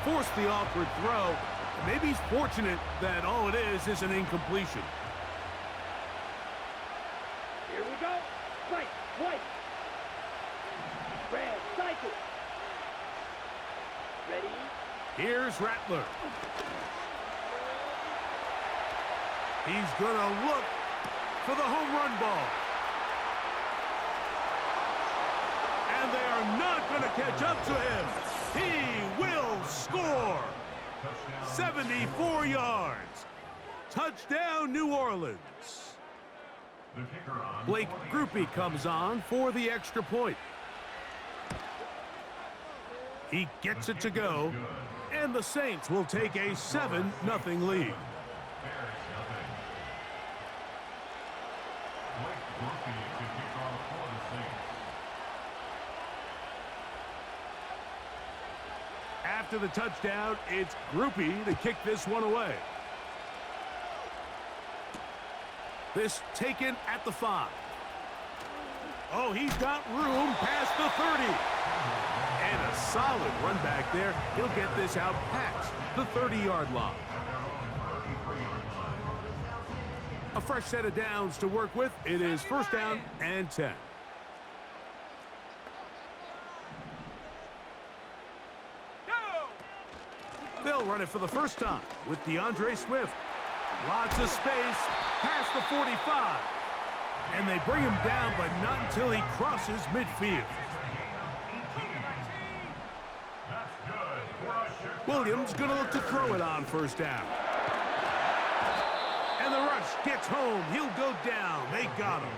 forced the awkward throw. Maybe he's fortunate that all it is an incompletion. Here we go. Right, white. Red, cycle. Ready? Here's Rattler. He's going to look for the home run ball. And they are not going to catch up to him. He will score. 74 yards. Touchdown, New Orleans. Blake Groupie comes on for the extra point. He gets it to go, and the Saints will take a 7-0 lead. After the touchdown, it's Groupie to kick this one away. This taken at the 5. Oh, he's got room past the 30. And a solid run back there. He'll get this out past the 30-yard line. A fresh set of downs to work with. It is first down and 10. They'll run it for the first time with DeAndre Swift. Lots of space past the 45. And they bring him down, but not until he crosses midfield. Williams going to look to throw it on first down. And the rush gets home. He'll go down. They got him.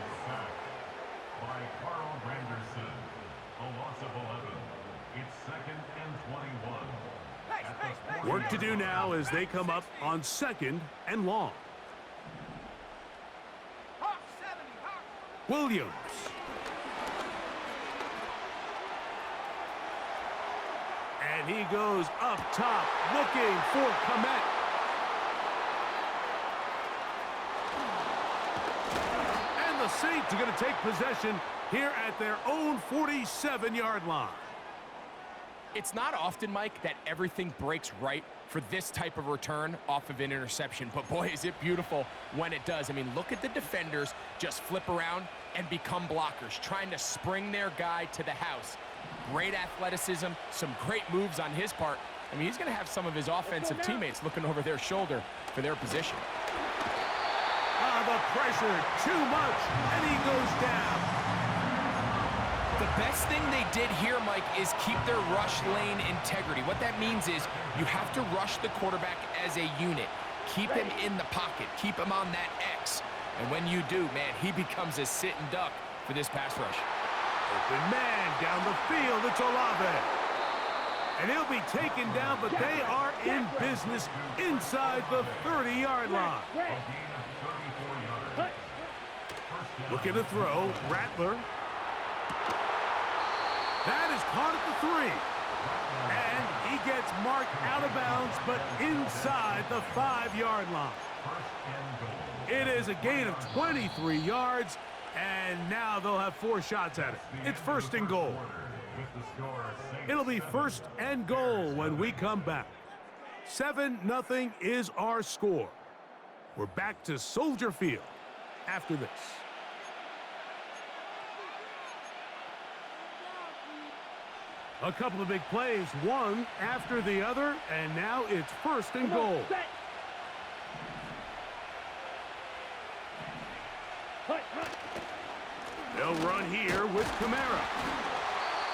Work to do now as they come up on 2nd and long. Williams. And he goes up top looking for comback. And the Saints are going to take possession here at their own 47-yard line. It's not often, Mike, that everything breaks right for this type of return off of an interception. But, boy, is it beautiful when it does. I mean, look at the defenders just flip around and become blockers, trying to spring their guy to the house. Great athleticism, some great moves on his part. I mean, he's going to have some of his offensive teammates looking over their shoulder for their position. The pressure, too much, and he goes down. The best thing they did here, Mike, is keep their rush lane integrity. What that means is you have to rush the quarterback as a unit. Keep him in the pocket. Keep him on that X. And when you do, man, he becomes a sitting duck for this pass rush. Open man down the field. It's Olave. And he'll be taken down, but they are in business inside the 30-yard line. Looking to throw. Rattler. That is caught at the 3. And he gets marked out of bounds, but inside the 5-yard line. It is a gain of 23 yards, and now they'll have 4 shots at it. It's 1st and goal. It'll be 1st and goal when we come back. 7-0 is our score. We're back to Soldier Field after this. A couple of big plays, one after the other, and now it's 1st and goal. They'll run here with Kamara.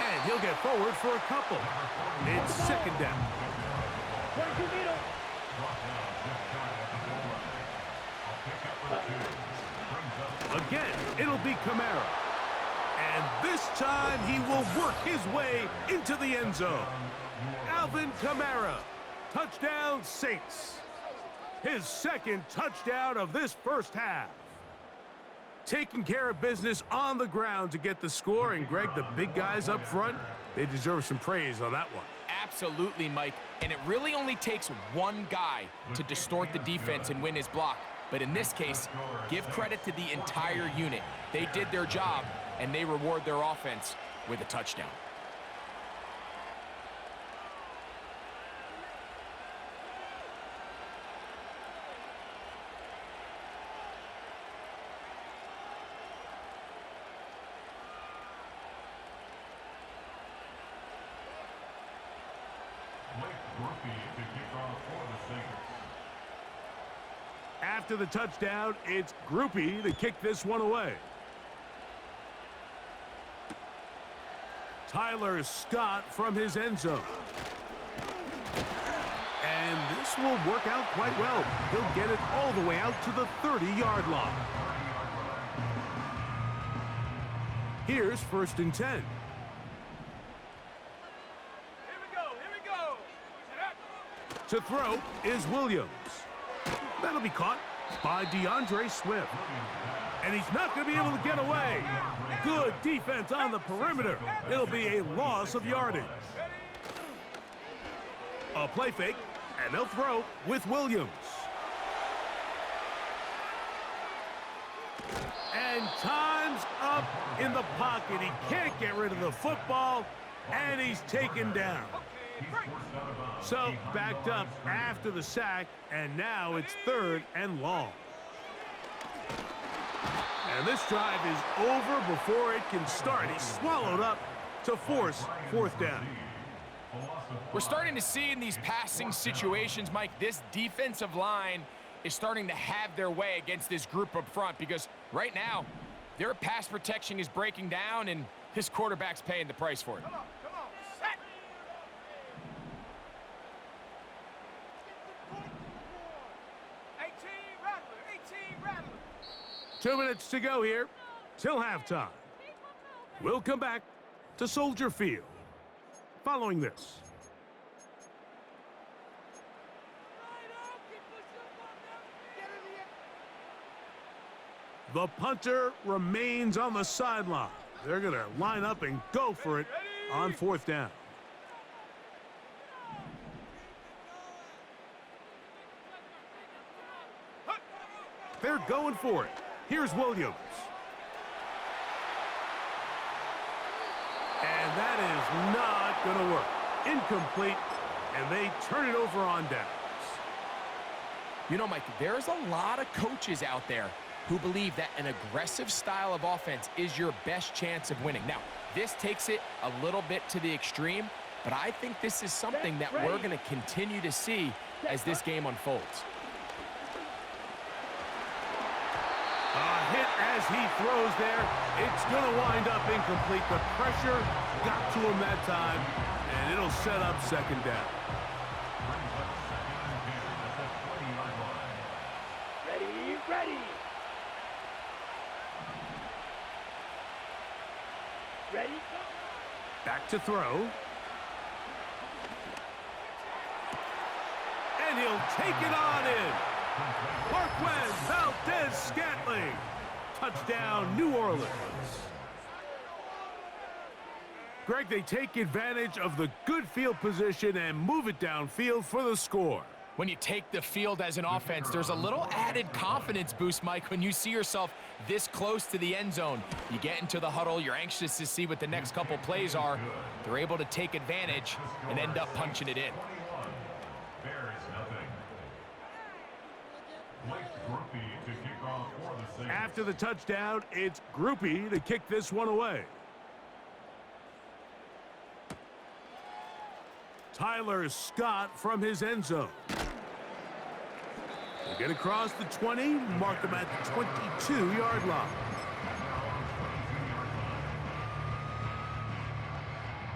And he'll get forward for a couple. It's 2nd down. Again, it'll be Kamara. And this time he will work his way into the end zone. Alvin Kamara, touchdown Saints. His 2nd touchdown of this first half. Taking care of business on the ground to get the score. And Greg, the big guys up front, they deserve some praise on that one. Absolutely, Mike. And it really only takes one guy to distort the defense and win his block. But in this case, give credit to the entire unit. They did their job, and they reward their offense with a touchdown. After the touchdown, it's Groupie to kick this one away. Tyler Scott from his end zone. And this will work out quite well. He'll get it all the way out to the 30-yard line. Here's 1st and 10. Here we go. To throw is Williams. That'll be caught by DeAndre Swift. And he's not going to be able to get away. Good defense on the perimeter. It'll be a loss of yardage. A play fake, and they'll throw with Williams. And time's up in the pocket. He can't get rid of the football, and he's taken down. So backed up after the sack, and now it's 3rd and long. And this drive is over before it can start. He's swallowed up to force 4th down. We're starting to see in these passing situations, Mike, this defensive line is starting to have their way against this group up front because right now, their pass protection is breaking down and his quarterback's paying the price for it. Come on, set. 18 rattler. 2 minutes to go here till halftime. We'll come back to Soldier Field following this. The punter remains on the sideline. They're going to line up and go for it on 4th down. They're going for it. Here's Williams. And that is not going to work. Incomplete, and they turn it over on downs. You know, Mike, there's a lot of coaches out there who believe that an aggressive style of offense is your best chance of winning. Now, this takes it a little bit to the extreme, but I think this is something that we're going to continue to see as this game unfolds. A hit as he throws there. It's going to wind up incomplete. The pressure got to him that time, and it'll set up 2nd down. Ready? Back to throw. And he'll take it on in. Marquez Valdez-Scantling. Touchdown, New Orleans. Greg, they take advantage of the good field position and move it downfield for the score. When you take the field as an offense, there's a little added confidence boost, Mike, when you see yourself this close to the end zone. You get into the huddle, you're anxious to see what the next couple plays are. They're able to take advantage and end up punching it in. After the touchdown, it's Groupie to kick this one away. Tyler Scott from his end zone. They get across the 20, mark them at the 22-yard line.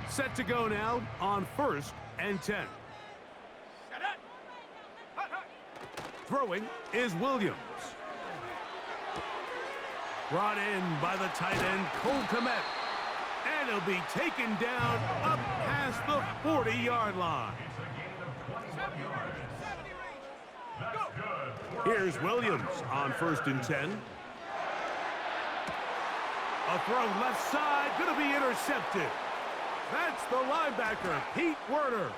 Set to go now on 1st and 10. Throwing is Williams. Brought in by the tight end, Cole Komet. And he'll be taken down up past the 40-yard line. Here's Williams on 1st and 10. A throw left side, going to be intercepted. That's the linebacker, Pete Werner.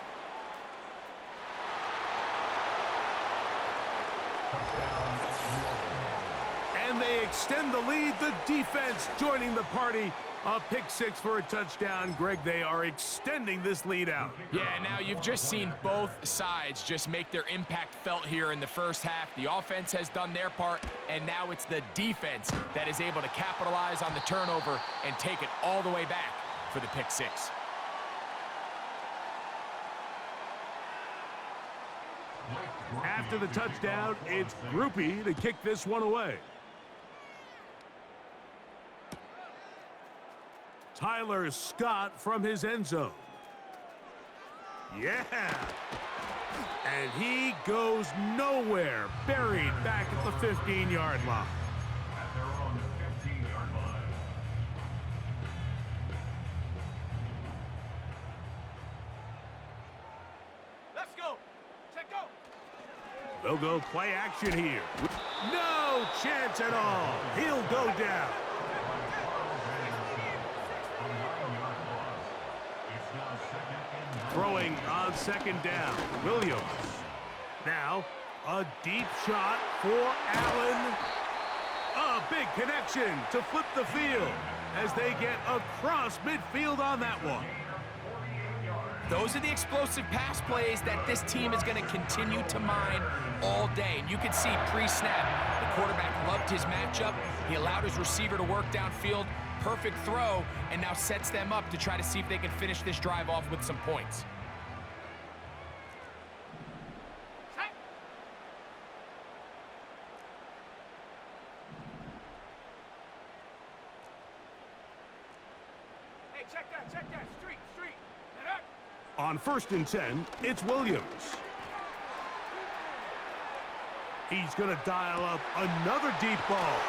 And they extend the lead. The defense joining the party. A pick 6 for a touchdown. Greg, they are extending this lead out. Yeah, now you've just seen both sides just make their impact felt here in the first half. The offense has done their part, and now it's the defense that is able to capitalize on the turnover and take it all the way back for the pick 6. After the touchdown, it's Groupie to kick this one away. Tyler Scott from his end zone. Yeah. And he goes nowhere, buried back at the 15-yard line. At their own 15-yard line. Let's go. Check go. They'll go play action here. No chance at all. He'll go down. Throwing on second down, Williams. Now, a deep shot for Allen. A big connection to flip the field as they get across midfield on that one. Those are the explosive pass plays that this team is going to continue to mine all day. And you can see pre-snap, the quarterback loved his matchup. He allowed his receiver to work downfield. Perfect throw, and now sets them up to try to see if they can finish this drive off with some points. Set. Hey, check that. Street. Get up. On 1st and 10, it's Williams. He's going to dial up another deep ball.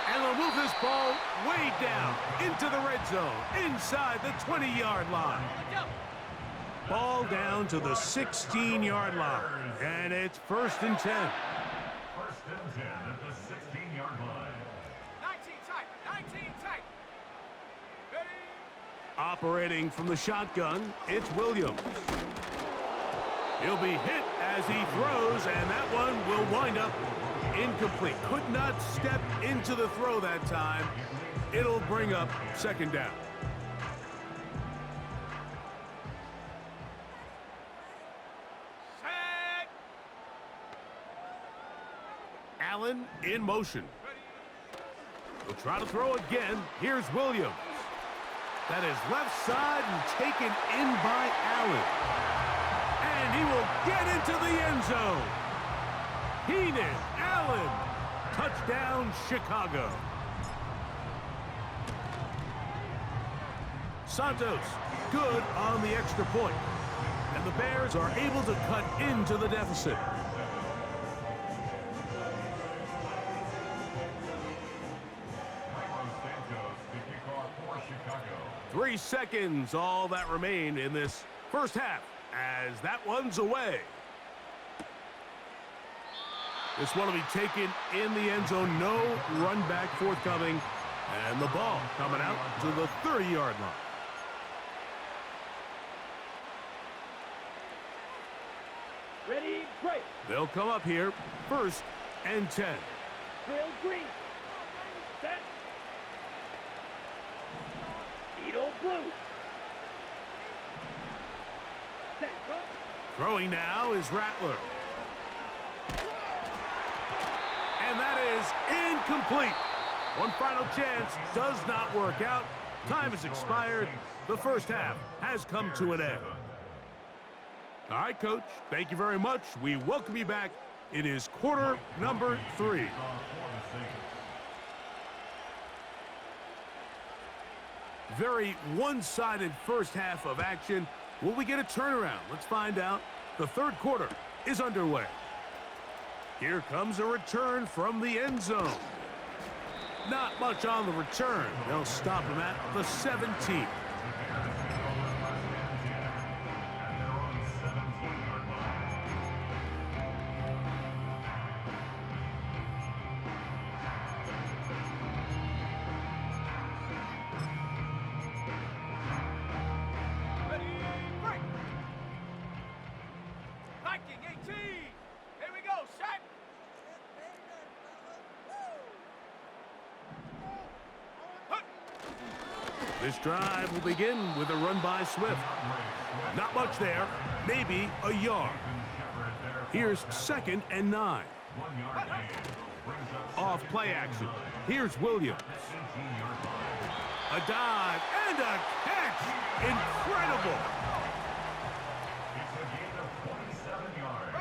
And they'll move this ball way down into the red zone, inside the 20-yard line. Ball down to the 16-yard line, and it's 1st and 10. 1st and 10 at the 16-yard line. 19 tight. Ready. Operating from the shotgun, it's Williams. He'll be hit as he throws, and that one will wind up incomplete. Could not step into the throw that time. It'll bring up 2nd down. Set. Allen in motion. He'll try to throw again. Here's Williams. That is left side and taken in by Allen. And he will get into the end zone. Keenan Allen. Touchdown, Chicago. Santos, good on the extra point. And the Bears are able to cut into the deficit. Cairo Santos, the kickoff for Chicago. 3 seconds, all that remain in this first half, as that one's away. This one will be taken in the end zone. No run back forthcoming. And the ball coming out to the 30-yard line. Ready, break. They'll come up here, 1st and 10. Drill green. Set. Edo blue. Set. Go. Throwing now is Rattler. And that is incomplete. One final chance does not work out. Time has expired. The first half has come to an end. All right, Coach, thank you very much. We welcome you back. It is quarter number 3. Very one-sided first half of action. Will we get a turnaround? Let's find out. The third quarter is underway. Here comes a return from the end zone. Not much on the return. They'll stop him at the 17. Ready, break. Viking 18. Here we go. Set. This drive will begin with a run by Swift. Not much there, maybe a yard. Here's 2nd and 9. Off play action. Here's Williams. A dive and a catch. Incredible. It's a gain of 27 yards.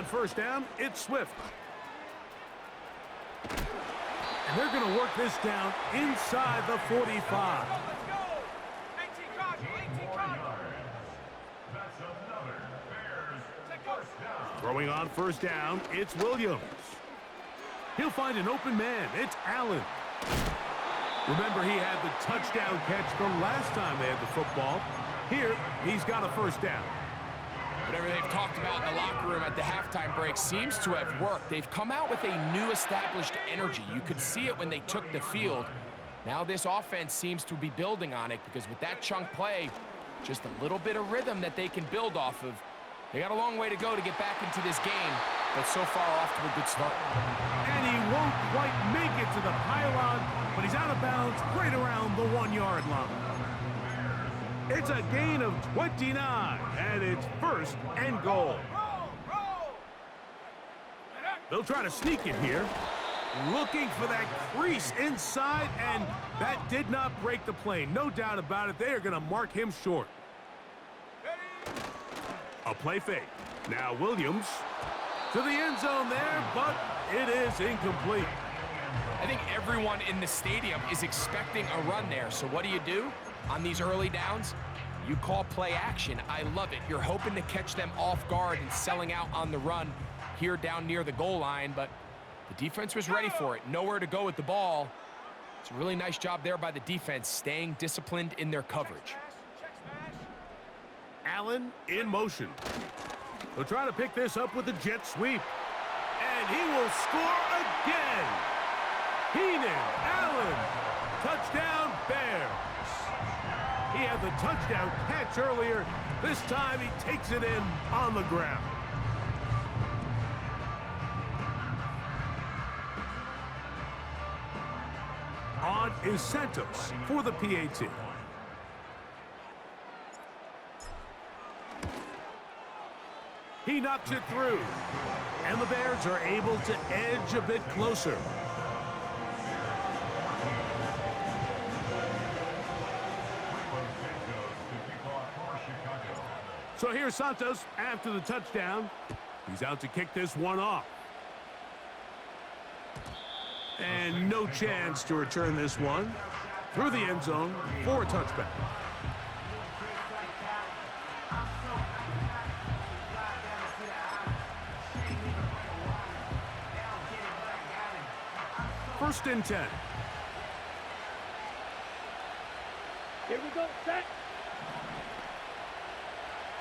first down, it's Swift. And they're going to work this down inside the 45. Let's go! 18 Cardinal, 18 Cardinal. That's another Bears Take go. first down. Throwing on first down, it's Williams. He'll find an open man. It's Allen. Remember, he had the touchdown catch the last time they had the football. Here, he's got a first down. Whatever they've talked about in the locker room at the halftime break seems to have worked. They've come out with a new established energy. You could see it when they took the field. Now this offense seems to be building on it because with that chunk play, just a little bit of rhythm that they can build off of. They got a long way to go to get back into this game, but so far off to a good start. And he won't quite make it to the pylon, but he's out of bounds right around the 1-yard line. It's a gain of 29, and it's first and goal. Roll! They'll try to sneak it here. Looking for that crease inside, and that did not break the play. No doubt about it, they are going to mark him short. A play fake. Now Williams to the end zone there, but it is incomplete. I think everyone in the stadium is expecting a run there. So what do? On these early downs, you call play action. I love it. You're hoping to catch them off guard and selling out on the run here down near the goal line, but the defense was ready for it. Nowhere to go with the ball. It's a really nice job there by the defense, staying disciplined in their coverage. Check smash. Allen in motion. He'll try to pick this up with a jet sweep. And he will score again. Keenan Allen. Touchdown, Bears. He had the touchdown catch earlier. This time he takes it in on the ground. On is Santos for the PAT. He knocks it through. And the Bears are able to edge a bit closer. So here's Santos after the touchdown. He's out to kick this one off. And no chance to return this one through the end zone for a touchback. First and 10. Here we go, set.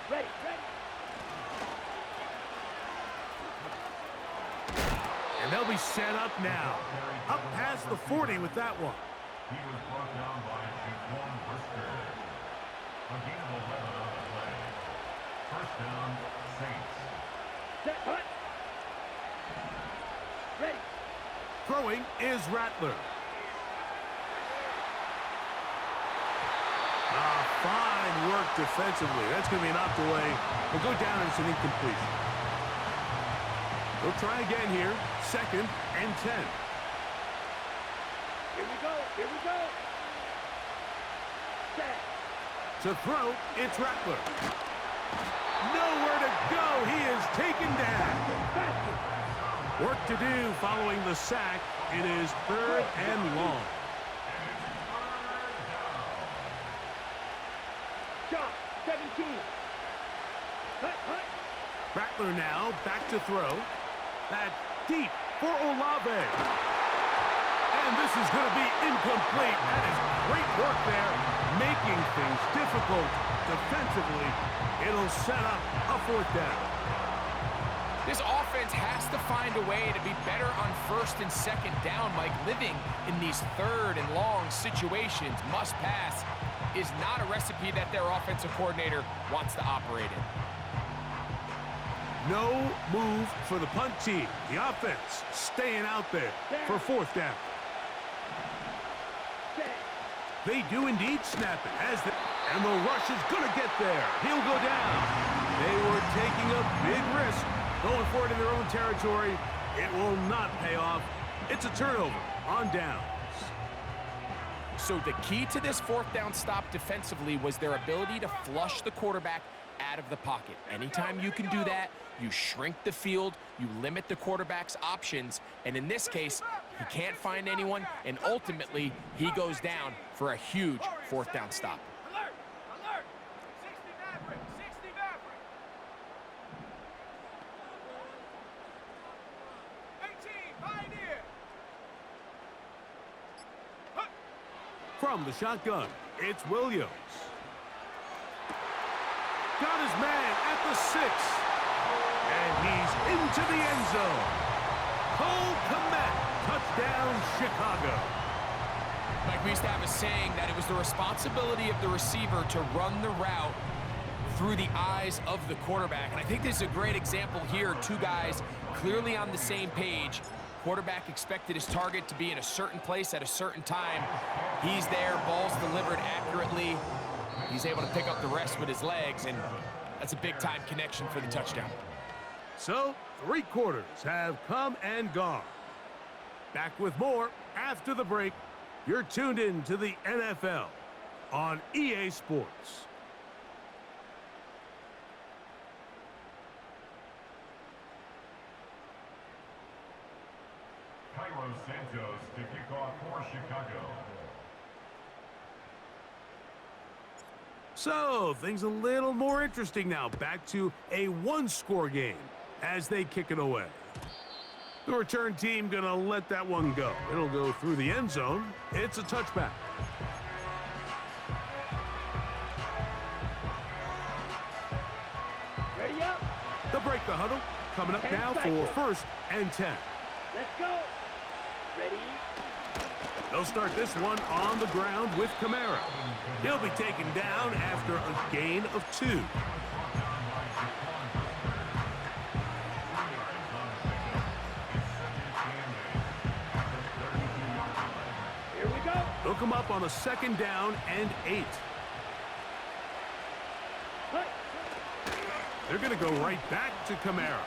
Ready. And they'll be set up now. Up past the 40 with that one. He was brought down by Jaquan Brisker. A gain of 11 on the play. First down, Saints. Set, hut. Ready. Throwing is Rattler. Fine work defensively. That's going to be knocked away. We'll go down and it's an incompletion. We'll try again here. Second and 10. Here we go. Set. To throw, it's Rattler. Nowhere to go. He is taken down. Work to do following the sack. It is third and long. Shot, 17. Hut. Rattler now back to throw. That deep for Olave. And this is going to be incomplete. That is great work there, making things difficult defensively. It'll set up a fourth down. This offense has to find a way to be better on first and second down, Mike. Living in these third and long situations, must pass, is not a recipe that their offensive coordinator wants to operate in. No move for the punt team. The offense staying out there for fourth down. They do indeed snap it. And the rush is going to get there. He'll go down. They were taking a big risk going for it in their own territory. It will not pay off. It's a turnover on downs. So the key to this fourth down stop defensively was their ability to flush the quarterback out out of the pocket. Anytime you can do that, you shrink the field, you limit the quarterback's options, and in this case, he can't find anyone, and ultimately, he goes down for a huge fourth down stop. Alert! Alert! 60 Maverick! 60 Maverick! 18 Pioneer! From the shotgun, it's Williams. Got his man at the 6. And he's into the end zone. Comback, touchdown, Chicago. Like we used to have a saying that it was the responsibility of the receiver to run the route through the eyes of the quarterback. And I think this is a great example here. Two guys clearly on the same page. Quarterback expected his target to be in a certain place at a certain time. He's there, ball's delivered accurately. He's able to pick up the rest with his legs, and that's a big-time connection for the touchdown. So, 3 quarters have come and gone. Back with more after the break. You're tuned in to the NFL on EA Sports. Cairo Santos to kick off for Chicago. So, things a little more interesting now. Back to a 1-score game as they kick it away. The return team gonna let that one go. It'll go through the end zone. It's a touchback. Ready up! They'll break the huddle. Coming up now for 1st and 10. Let's go! Ready? They'll start this one on the ground with Kamara. He'll be taken down after a gain of 2. Here we go! They'll come up on a 2nd down and 8. They're going to go right back to Kamara.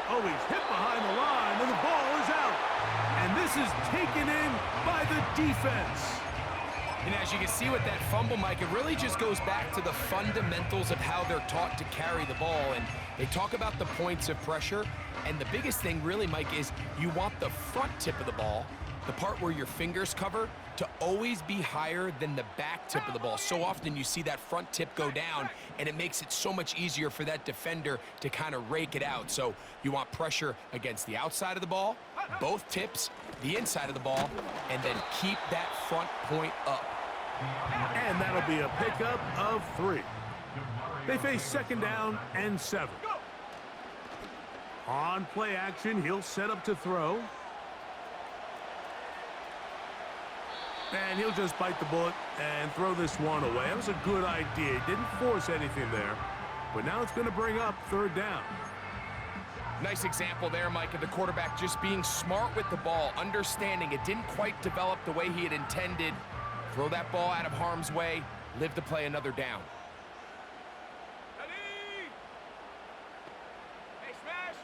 Oh, he's hit behind the line, and the ball is out. And this is taken in by the defense. And as you can see with that fumble, Mike, it really just goes back to the fundamentals of how they're taught to carry the ball. And they talk about the points of pressure. And the biggest thing really, Mike, is you want the front tip of the ball, the part where your fingers cover, to always be higher than the back tip of the ball. So often you see that front tip go down, and it makes it so much easier for that defender to kind of rake it out. So you want pressure against the outside of the ball, both tips, the inside of the ball, and then keep that front point up. And that'll be a pickup of 3. They face 2nd down and 7. On play action, he'll set up to throw. And he'll just bite the bullet and throw this one away. That was a good idea. He didn't force anything there. But now it's going to bring up 3rd down. Nice example there, Mike, of the quarterback just being smart with the ball, understanding it didn't quite develop the way he had intended. Throw that ball out of harm's way, live to play another down. Ready! Hey, smash!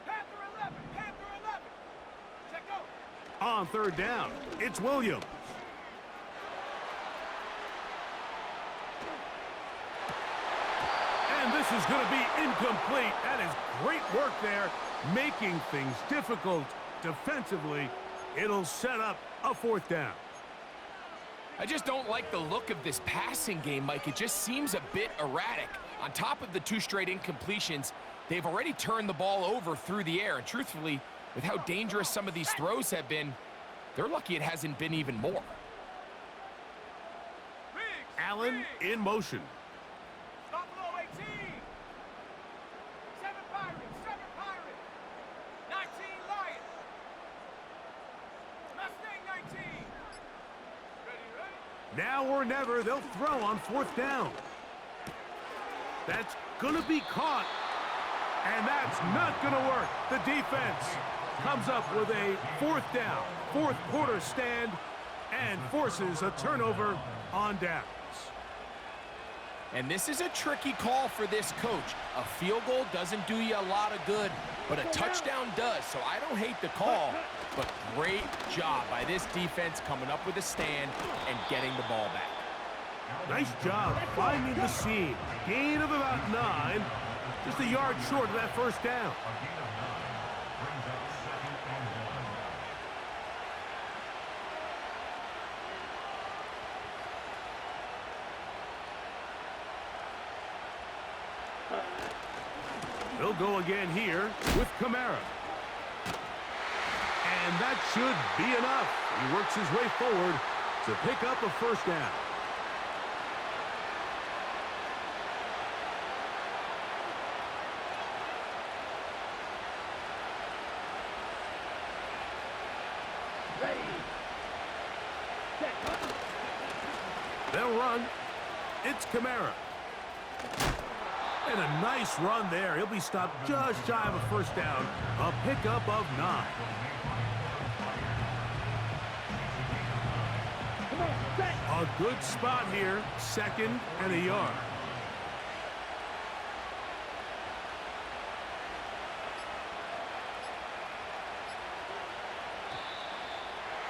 Panther 11! Panther 11! Check go! On 3rd down, it's Williams. And this is going to be incomplete. That is great work there, making things difficult defensively. It'll set up a 4th down. I just don't like the look of this passing game, Mike. It just seems a bit erratic. On top of the 2 straight incompletions, they've already turned the ball over through the air. And truthfully, with how dangerous some of these throws have been, they're lucky it hasn't been even more. Allen in motion. Stop below 18! 7 Pirates! 7 Pirates! 19 Lions! Mustang 19! Ready? Now or never, they'll throw on 4th down. That's going to be caught. And that's not going to work. The defense comes up with a 4th down, 4th quarter stand, and forces a turnover on downs. And this is a tricky call for this coach. A field goal doesn't do you a lot of good, but a touchdown does. So I don't hate the call, But great job by this defense coming up with a stand and getting the ball back. Nice job finding the seam. Gain of about 9. Just a yard short of that first down. He'll go again here with Kamara. And that should be enough. He works his way forward to pick up a first down. They'll run. It's Kamara. And a nice run there. He'll be stopped just shy of a first down. A pickup of 9. A good spot here. 2nd and a yard.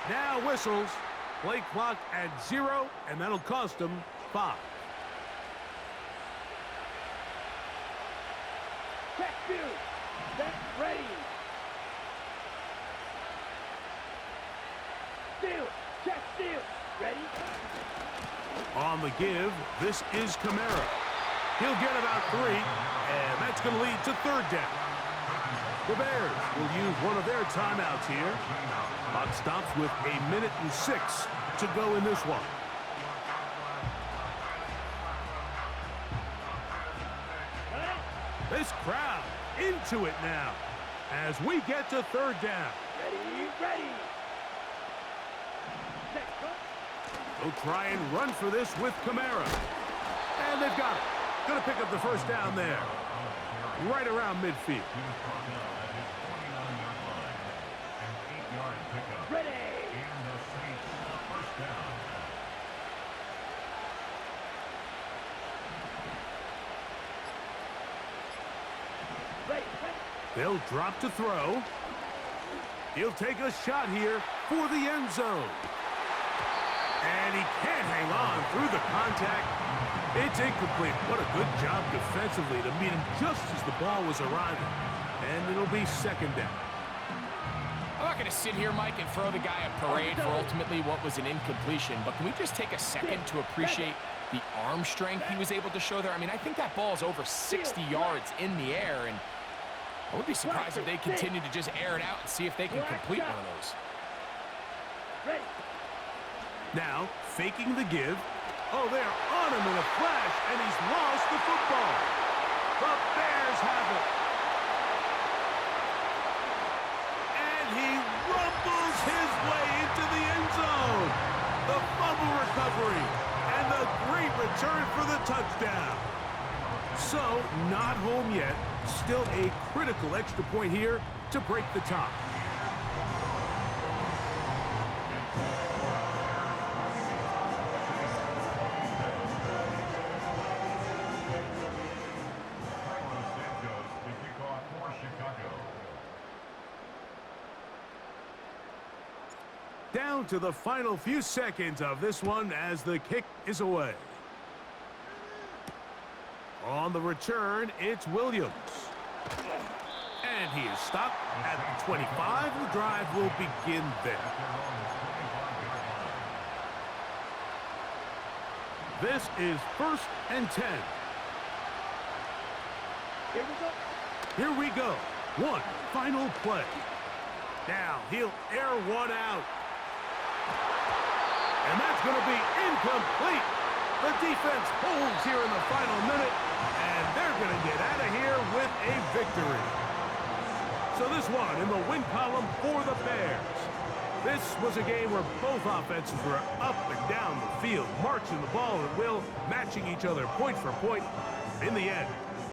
Now whistles. Play clock at 0, and that'll cost them 5. Check 2. Set ready. Steal. Check steal. Ready. On the give, this is Kamara. He'll get about 3, and that's going to lead to 3rd down. The Bears will use one of their timeouts here. Clock stops with 1:06 to go in this one. This crowd into it now as we get to 3rd down. Ready, ready. Set, go. They'll try and run for this with Kamara. And they've got it. Going to pick up the first down there. Right around midfield. Ready. They'll drop to throw. He'll take a shot here for the end zone. And he can't hang on through the contact. It's incomplete. What a good job defensively to meet him just as the ball was arriving. And it'll be 2nd down. I'm not going to sit here, Mike, and throw the guy a parade for ultimately what was an incompletion, but can we just take a second to appreciate the arm strength he was able to show there? I mean, I think that ball is over 60 yards in the air, and I would be surprised if they continue to just air it out and see if they can complete one of those. Now, faking the give. Oh, they're on him in a flash, and he's lost the football. The Bears have it. And he rumbles his way into the end zone. The fumble recovery, and the great return for the touchdown. So, not home yet. Still a critical extra point here to break the tie. Down to the final few seconds of this one as the kick is away. On the return, it's Williams. And he is stopped at the 25. The drive will begin there. This is 1st and 10. Here we go. One final play. Now he'll air one out. And that's going to be incomplete. The defense holds here in the final minute, and they're going to get out of here with a victory. So this one in the win column for the Bears. This was a game where both offenses were up and down the field, marching the ball at will, matching each other point for point. In the end,